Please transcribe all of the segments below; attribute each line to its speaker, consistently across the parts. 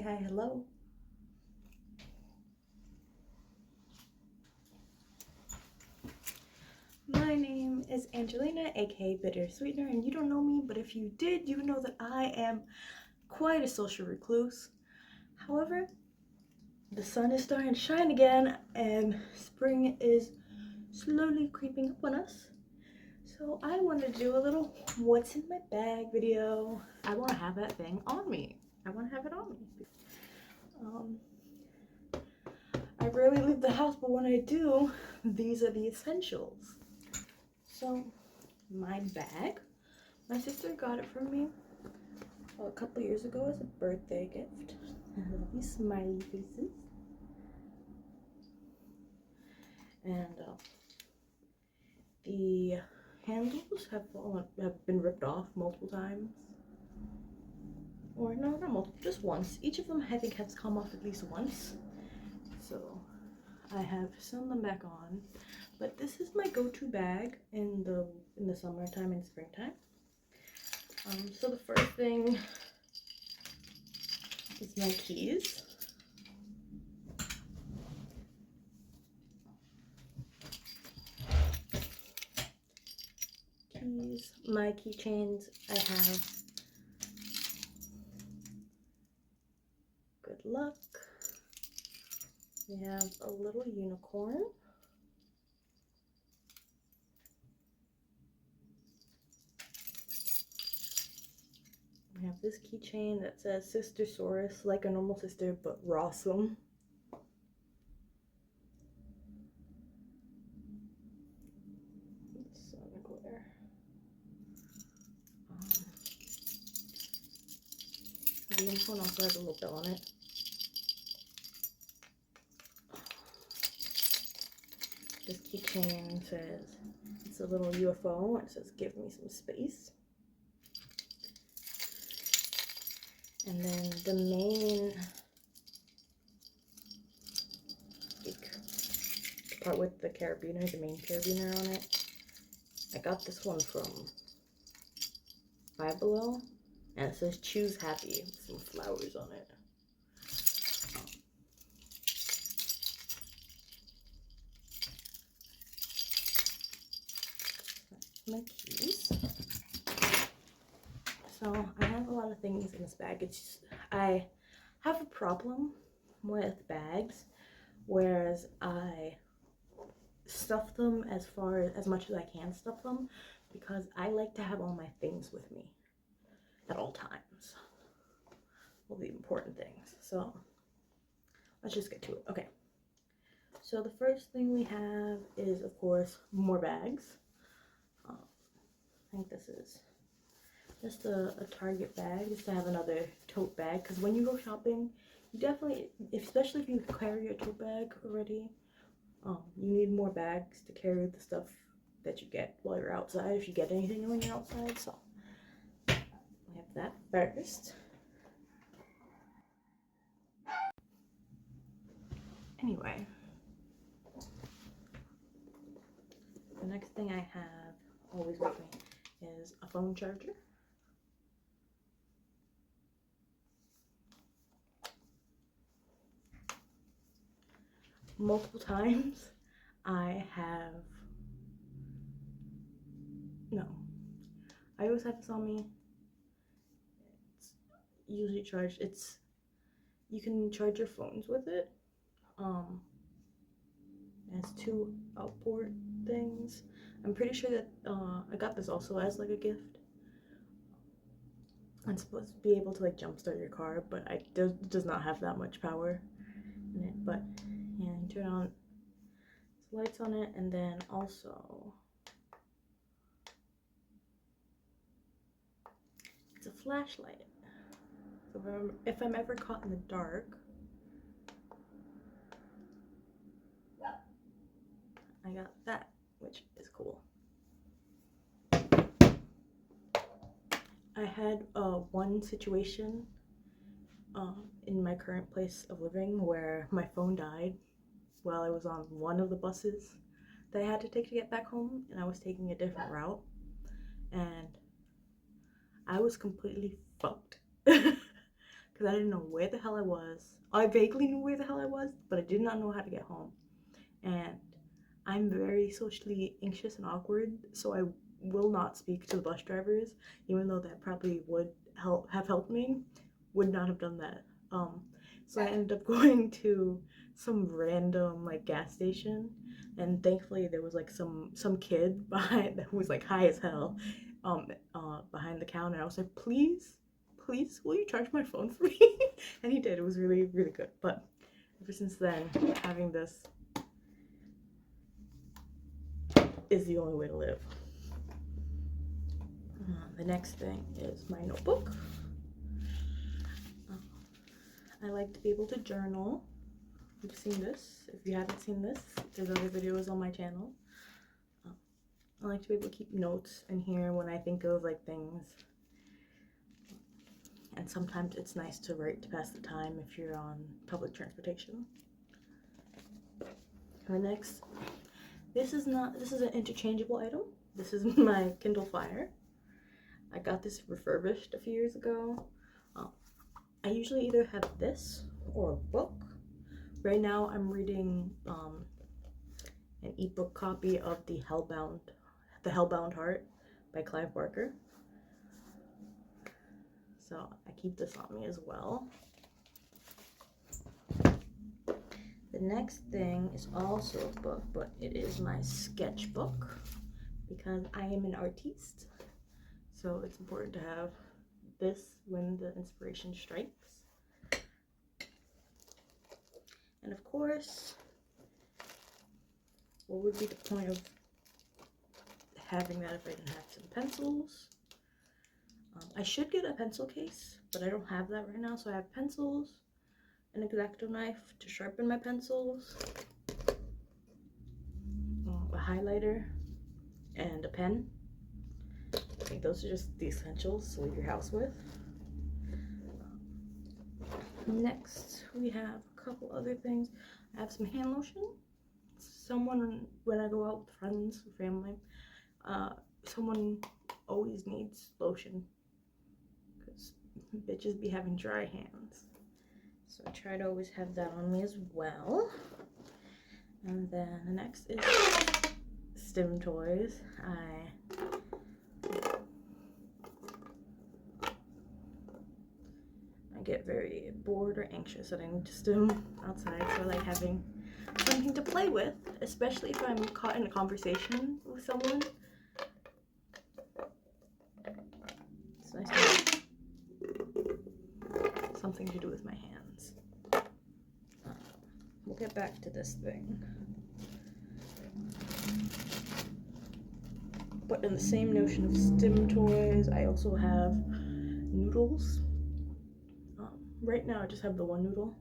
Speaker 1: hi, hello. My name is Angelina, aka Bitter Sweetener, and you don't know me, but if you did, you know that I am quite a social recluse. However, the sun is starting to shine again, and spring is slowly creeping up on us. So I wanted to do a little what's in my bag video. I want to have that thing on me. I want to have it on me. I rarely leave the house, but when I do, these are the essentials. So, my bag, my sister got it for me a couple years ago as a birthday gift. I love these smiley faces. And the handles have been ripped off multiple times. Or no, not multiple, just once. Each of them I think has come off at least once. So I have sewn them back on. But this is my go-to bag in the summertime and springtime. So the first thing is my keys. My keychains, I have good luck. We have a little unicorn. We have this keychain that says Sister Saurus, like a normal sister, but rawsome. Sun glare. The unicorn also has a little bell on it. This keychain says, it's a little UFO, and it says, give me some space. And then the main part with the carabiner, the main carabiner on it, I got this one from Five Below, and it says choose happy with some flowers on it. My keys. So I have a lot of things in this bag. It's just, I have a problem with bags, whereas I stuff them as much as I can stuff them, because I like to have all my things with me at all times, all the important things. So let's just get to it. Okay, so the first thing we have is, of course, more bags. I think this is just a Target bag, just to have another tote bag, because when you go shopping, you definitely, especially if you carry a tote bag already, you need more bags to carry the stuff that you get while you're outside, if you get anything when you're outside. So we have that first. Anyway, the next thing I have always with me is a phone charger. Multiple times I always have this on me. It's usually charged. You can charge your phones with it. It has two outboard things. I'm pretty sure that I got this also as like a gift. I'm supposed to be able to like jumpstart your car, but it does not have that much power in it. But yeah, you turn on lights on it, and then also it's a flashlight. So if I'm ever caught in the dark, I got that, which is cool. I had one situation in my current place of living where my phone died while I was on one of the buses that I had to take to get back home, and I was taking a different route, and I was completely fucked. because I didn't know where the hell I was. I vaguely knew where the hell I was, but I did not know how to get home. And I'm very socially anxious and awkward, so I will not speak to the bus drivers, even though that probably would have helped me. Would not have done that. So I ended up going to some random like gas station, and thankfully there was like some kid behind who was like high as hell, behind the counter. I was like, please, will you charge my phone for me? And he did. It was really, really good. But ever since then, having this is the only way to live. The next thing is my notebook. I like to be able to journal. You've seen this. If you haven't seen this, there's other videos on my channel. I like to be able to keep notes in here when I think of like things. And sometimes it's nice to write to pass the time if you're on public transportation. The next, this is an interchangeable item. This is my Kindle Fire. I got this refurbished a few years ago. I usually either have this or a book. Right now I'm reading an ebook copy of The Hellbound Heart by Clive Barker. So I keep this on me as well. The next thing is also a book, but it is my sketchbook because I am an artiste. So it's important to have this when the inspiration strikes. And of course, what would be the point of having that if I didn't have some pencils? I should get a pencil case, but I don't have that right now. So I have pencils, an X-Acto knife to sharpen my pencils, a highlighter, and a pen. I think those are just the essentials to leave your house with. Next, we have a couple other things. I have some hand lotion. When I go out with friends or family, someone always needs lotion because bitches be having dry hands. So I try to always have that on me as well. And then the next is stim toys. I get very bored or anxious and I need to stim outside, so I like having something to play with, especially if I'm caught in a conversation with someone. It's nice to have something to do with my hands. We'll get back to this thing. But in the same notion of stim toys, I also have noodles. Right now I just have the one noodle.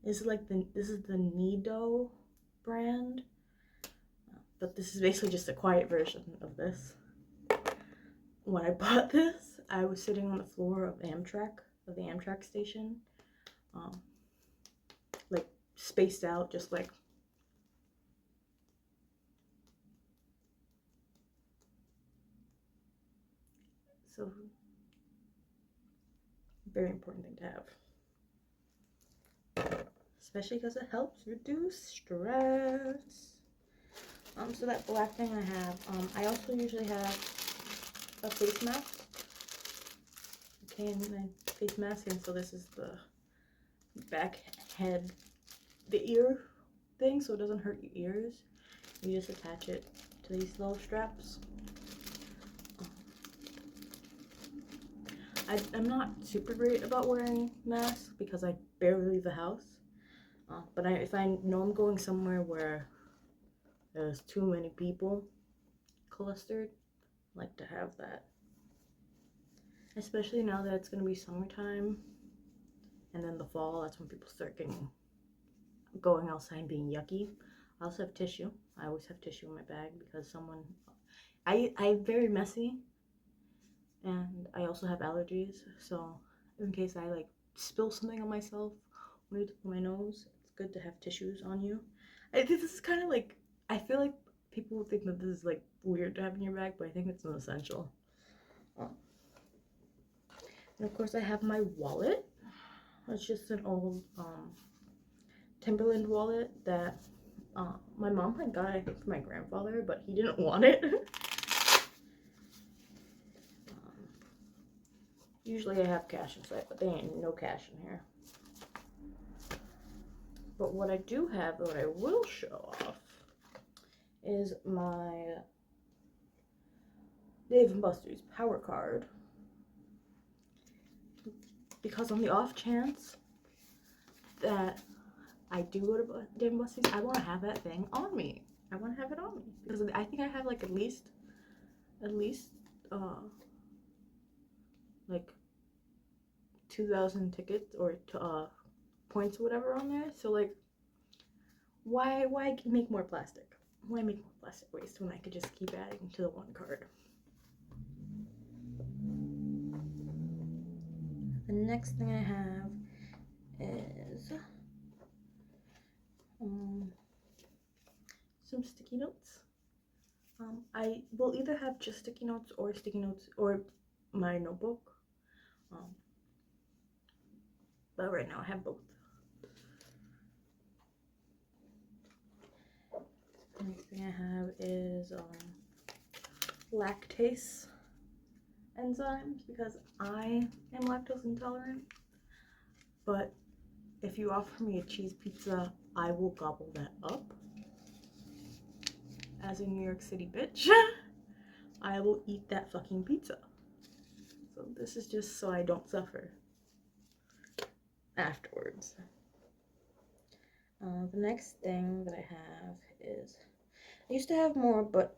Speaker 1: This is the Nido brand, but this is basically just a quiet version of this. When I bought this, I was sitting on the floor of the Amtrak station, like spaced out, just like so. Very important thing to have, especially because it helps reduce stress. So that black thing I have. I also usually have a face mask. Okay, and my face mask, and so this is the back head, the ear thing, so it doesn't hurt your ears. You just attach it to these little straps. I'm not super great about wearing masks because I barely leave the house. But if I know I'm going somewhere where there's too many people clustered, I like to have that. Especially now that it's going to be summertime. And then the fall, that's when people start going outside and being yucky. I also have tissue. I always have tissue in my bag because I'm very messy. And I also have allergies, so in case I like spill something on myself when I my nose, it's good to have tissues on you. This is kind of like, I feel like people think that this is like weird to have in your bag, but I think it's an essential. And of course I have my wallet. It's just an old Timberland wallet that my mom had got, I think, for my grandfather, but he didn't want it. Usually I have cash inside, but there ain't no cash in here. But what I do have, what I will show off, is my Dave & Buster's power card. Because on the off chance that I do go to Dave & Buster's, I want to have that thing on me. I want to have it on me. Because I think I have like at least like 2,000 tickets or points or whatever on there. So like, why make more plastic? Why make more plastic waste when I could just keep adding to the one card? The next thing I have is some sticky notes. I will either have just sticky notes or my notebook. But right now I have both. The next thing I have is lactase enzymes, because I am lactose intolerant. But if you offer me a cheese pizza, I will gobble that up. As a New York City bitch, I will eat that fucking pizza. So this is just so I don't suffer afterwards. The next thing that I have is, I used to have more, but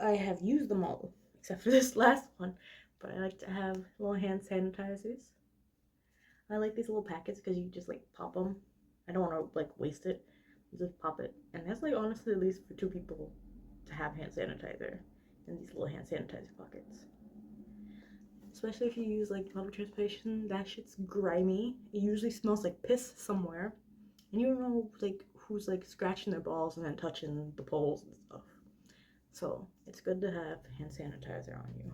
Speaker 1: I have used them all, except for this last one. But I like to have little hand sanitizers. I like these little packets because you just like pop them. I don't want to like waste it. You just pop it. And that's like honestly at least for 2 people to have hand sanitizer in these little hand sanitizer pockets. Especially if you use like public transportation, that shit's grimy. It usually smells like piss somewhere. And you don't know like who's like scratching their balls and then touching the poles and stuff. So it's good to have hand sanitizer on you.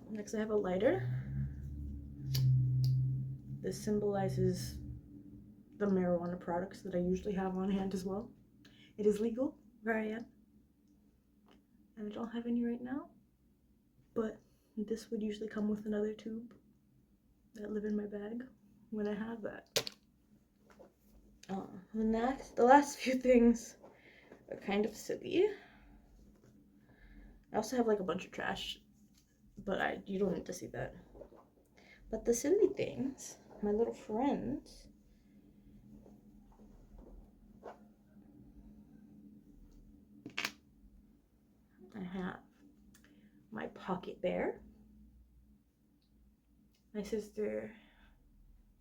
Speaker 1: Next I have a lighter. This symbolizes the marijuana products that I usually have on hand as well. It is legal where I am. And I don't have any right now. But this would usually come with another tube that live in my bag when I have that. The last few things are kind of silly. I also have like a bunch of trash, but you don't need to see that. But the silly things, my little friends, I have my pocket bear. My sister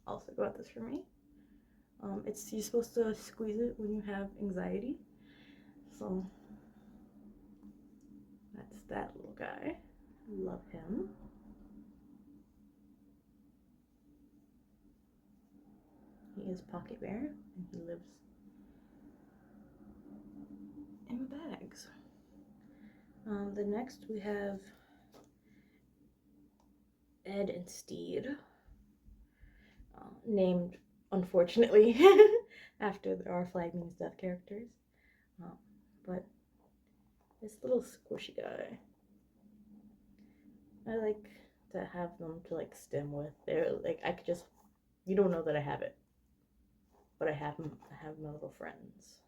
Speaker 1: also got this for me. You're supposed to squeeze it when you have anxiety. So that's that little guy. Love him. He is Pocket Bear, and he lives in bags. The next we have Ed and Steed, named unfortunately after our Flag Means Death characters. But this little squishy guy, I like to have them to like stim with. They're like, I could just, you don't know that I have it, but I have them. I have my little friends.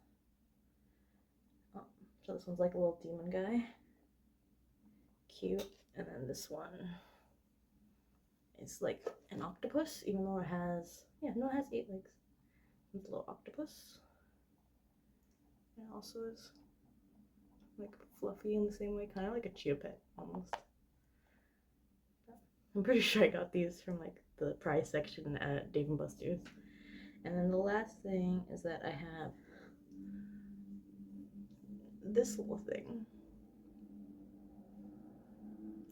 Speaker 1: So this one's like a little demon guy, cute. And then this one is like an octopus, even though it has, it has 8 legs. It's a little octopus. It also is like fluffy in the same way, kind of like a chia pet almost. I'm pretty sure I got these from like the prize section at Dave & Buster's. And then the last thing is that I have this little thing.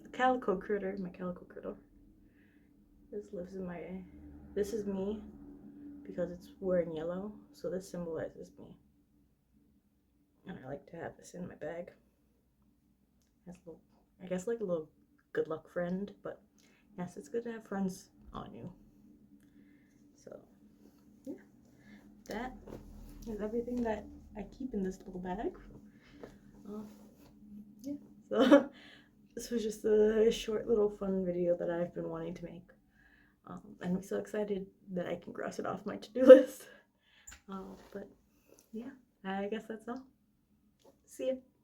Speaker 1: The calico critter, my calico critter. This lives in my, this is me because it's wearing yellow, so this symbolizes me. And I like to have this in my bag. As a little, I guess like a little good luck friend, but yes, it's good to have friends on you. So yeah, that is everything that I keep in this little bag. Yeah, so this was just a short little fun video that I've been wanting to make. And I'm so excited that I can cross it off my to-do list. But yeah, I guess that's all. See ya.